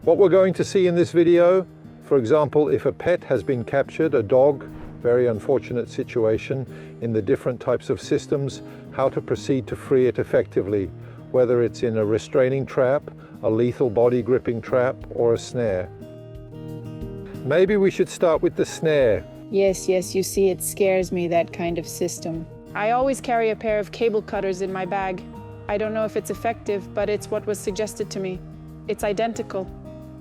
What we're going to see in this video, for example, if a pet has been captured, a dog, very unfortunate situation, in the different types of systems, how to proceed to free it effectively, whether it's in a restraining trap, a lethal body gripping trap, or a snare. Maybe we should start with the snare. Yes, you see, it scares me, that kind of system. I always carry a pair of cable cutters in my bag. I don't know if it's effective, but it's what was suggested to me. It's identical.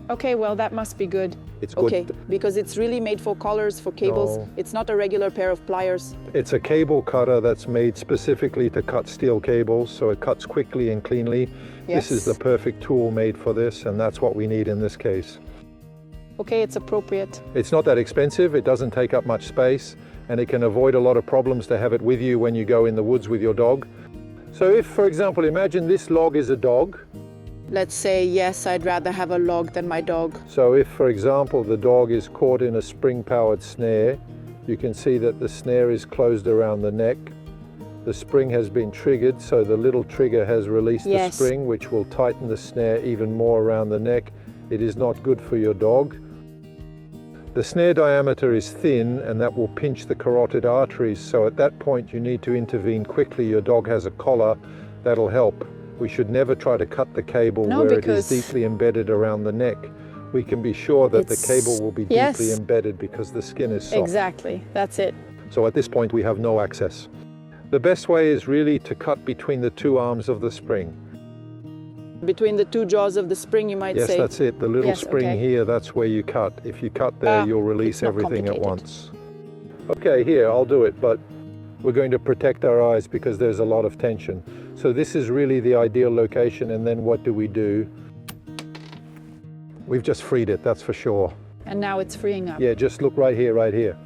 Okay, well, that must be good. It's good. Okay, because it's really made for collars, for cables. No. It's not a regular pair of pliers. It's a cable cutter that's made specifically to cut steel cables, so it cuts quickly and cleanly. Yes. This is the perfect tool made for this, and that's what we need in this case. Okay, it's appropriate. It's not that expensive, it doesn't take up much space, and it can avoid a lot of problems to have it with you when you go in the woods with your dog. So if, for example, imagine this log is a dog. Let's say, yes, I'd rather have a log than my dog. So if, for example, the dog is caught in a spring-powered snare, you can see that the snare is closed around the neck. The spring has been triggered, so the little trigger has released the spring, which will tighten the snare even more around the neck. It is not good for your dog. The snare diameter is thin, and that will pinch the carotid arteries, so at that point you need to intervene quickly. Your dog has a collar, that'll help. We should never try to cut the cable where it is deeply embedded around the neck. We can be sure that the cable will be deeply embedded because the skin is soft. Exactly, that's it. So at this point we have no access. The best way is really to cut between the two arms of the spring. Between the two jaws of the spring, you might say? Yes, that's it. The little spring here, that's where you cut. If you cut there, you'll release everything at once. Okay, here, I'll do it, but we're going to protect our eyes because there's a lot of tension. So this is really the ideal location, and then what do? We've just freed it, that's for sure. And now it's freeing up. Yeah, just look right here, right here.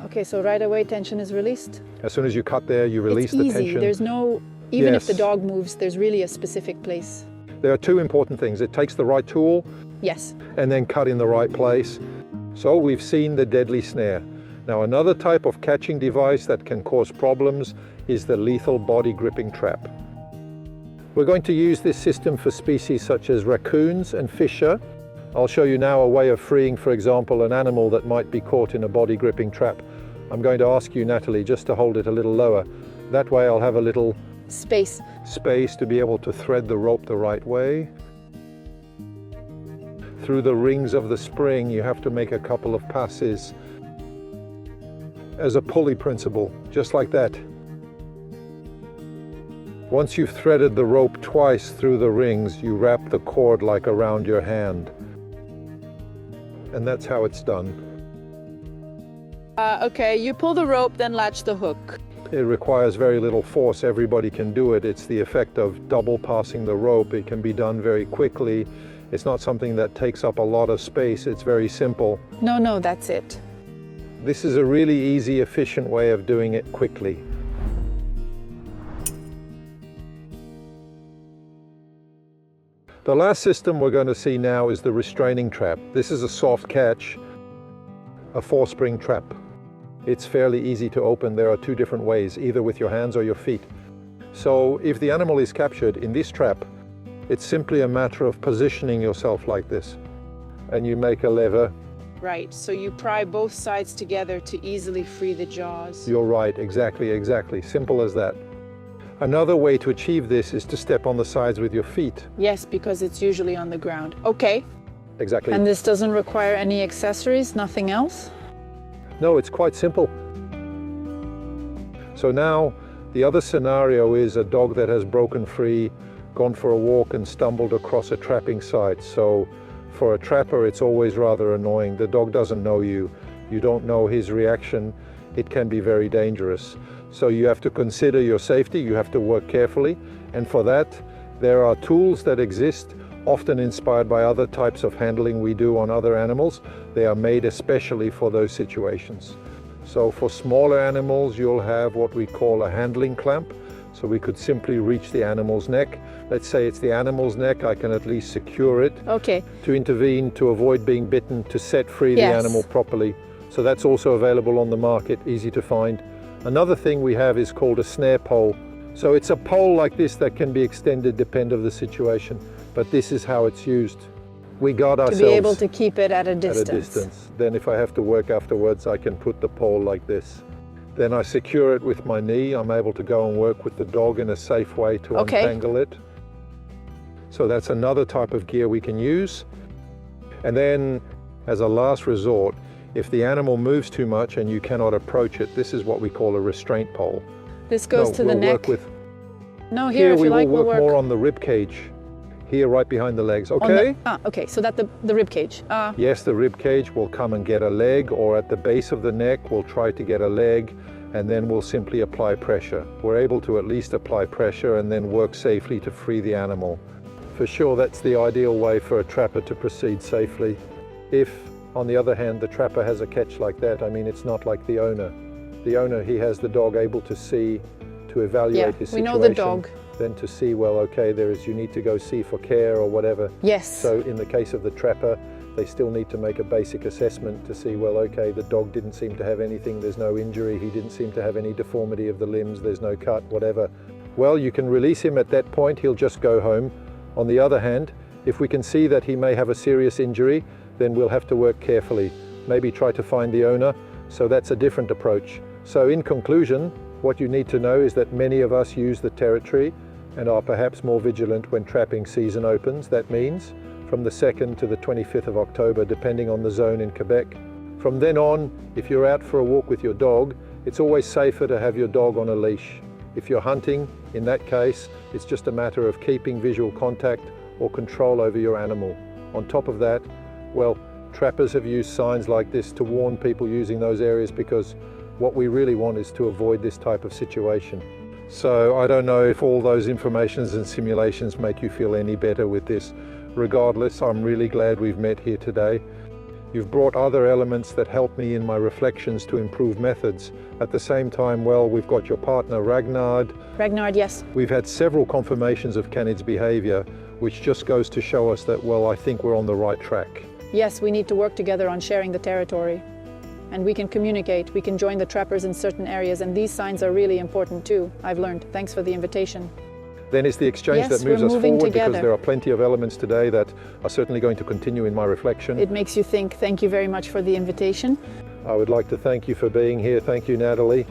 Okay, so right away tension is released? As soon as you cut there, you release the tension. It's easy, there's no, even if the dog moves, there's really a specific place. There are two important things. It takes the right tool. Yes. And then cut in the right place. So we've seen the deadly snare. Now another type of catching device that can cause problems is the lethal body gripping trap. We're going to use this system for species such as raccoons and fisher. I'll show you now a way of freeing, for example, an animal that might be caught in a body gripping trap. I'm going to ask you, Natalie, just to hold it a little lower. That way I'll have a little space to be able to thread the rope the right way. Through the rings of the spring, you have to make a couple of passes as a pulley principle, just like that. Once you've threaded the rope twice through the rings, you wrap the cord like around your hand. And that's how it's done. Okay, you pull the rope, then latch the hook. It requires very little force. Everybody can do it. It's the effect of double passing the rope. It can be done very quickly. It's not something that takes up a lot of space. It's very simple. No, that's it. This is a really easy, efficient way of doing it quickly. The last system we're going to see now is the restraining trap. This is a soft catch, a 4-spring trap. It's fairly easy to open. There are two different ways, either with your hands or your feet. So if the animal is captured in this trap, it's simply a matter of positioning yourself like this. And you make a lever. Right, so you pry both sides together to easily free the jaws. You're right, exactly. Simple as that. Another way to achieve this is to step on the sides with your feet. Yes, because it's usually on the ground. Okay. Exactly. And this doesn't require any accessories, nothing else? No, it's quite simple. So now, the other scenario is a dog that has broken free, gone for a walk and stumbled across a trapping site. So for a trapper, it's always rather annoying. The dog doesn't know you. You don't know his reaction. It can be very dangerous. So you have to consider your safety. You have to work carefully. And for that, there are tools that exist, often inspired by other types of handling we do on other animals. They are made especially for those situations. So for smaller animals, you'll have what we call a handling clamp. So we could simply reach the animal's neck. Let's say it's the animal's neck, I can at least secure it. Okay. To intervene, to avoid being bitten, to set free the animal properly. So that's also available on the market, easy to find. Another thing we have is called a snare pole. So it's a pole like this that can be extended depending on the situation, but this is how it's used. We guard to ourselves be able to keep it at a at distance. a distance. Then if I have to work afterwards, I can put the pole like this. Then I secure it with my knee. I'm able to go and work with the dog in a safe way to Okay. untangle it. So that's another type of gear we can use. And then as a last resort, if the animal moves too much and you cannot approach it, this is what we call a restraint pole. This goes to the we'll neck. Work with, No, here if we you like, will we'll work work more on the rib cage. Here, right behind the legs, on okay? okay, so that the rib cage. Yes, the rib cage will come and get a leg, or at the base of the neck, we'll try to get a leg, and then we'll simply apply pressure. We're able to at least apply pressure and then work safely to free the animal. For sure, that's the ideal way for a trapper to proceed safely. If, on the other hand, the trapper has a catch like that, I mean, it's not like the owner. The owner, he has the dog able to see, to evaluate his we situation. know the dog. Then to see, well, okay, you need to go see for care or whatever. Yes. So in the case of the trapper, they still need to make a basic assessment to see, well, okay, the dog didn't seem to have anything, there's no injury, he didn't seem to have any deformity of the limbs, there's no cut, whatever. Well, you can release him at that point, he'll just go home. On the other hand, if we can see that he may have a serious injury, then we'll have to work carefully, maybe try to find the owner. So that's a different approach. So in conclusion, what you need to know is that many of us use the territory and are perhaps more vigilant when trapping season opens. That means from the 2nd to the 25th of October, depending on the zone in Quebec. From then on, if you're out for a walk with your dog, it's always safer to have your dog on a leash. If you're hunting, in that case, it's just a matter of keeping visual contact or control over your animal. On top of that, well, trappers have used signs like this to warn people using those areas, because what we really want is to avoid this type of situation. So I don't know if all those informations and simulations make you feel any better with this. Regardless, I'm really glad we've met here today. You've brought other elements that help me in my reflections to improve methods. At the same time, well, we've got your partner Ragnar. Ragnar, yes. We've had several confirmations of Canid's behavior, which just goes to show us that, well, I think we're on the right track. Yes, we need to work together on sharing the territory. And we can communicate, we can join the trappers in certain areas, and these signs are really important too, I've learned. Thanks for the invitation. Then it's the exchange Yes, that moves we're us moving forward, together. because there are plenty of elements today that are certainly going to continue in my reflection. It makes you think. Thank you very much for the invitation. I would like to thank you for being here. Thank you, Natalie.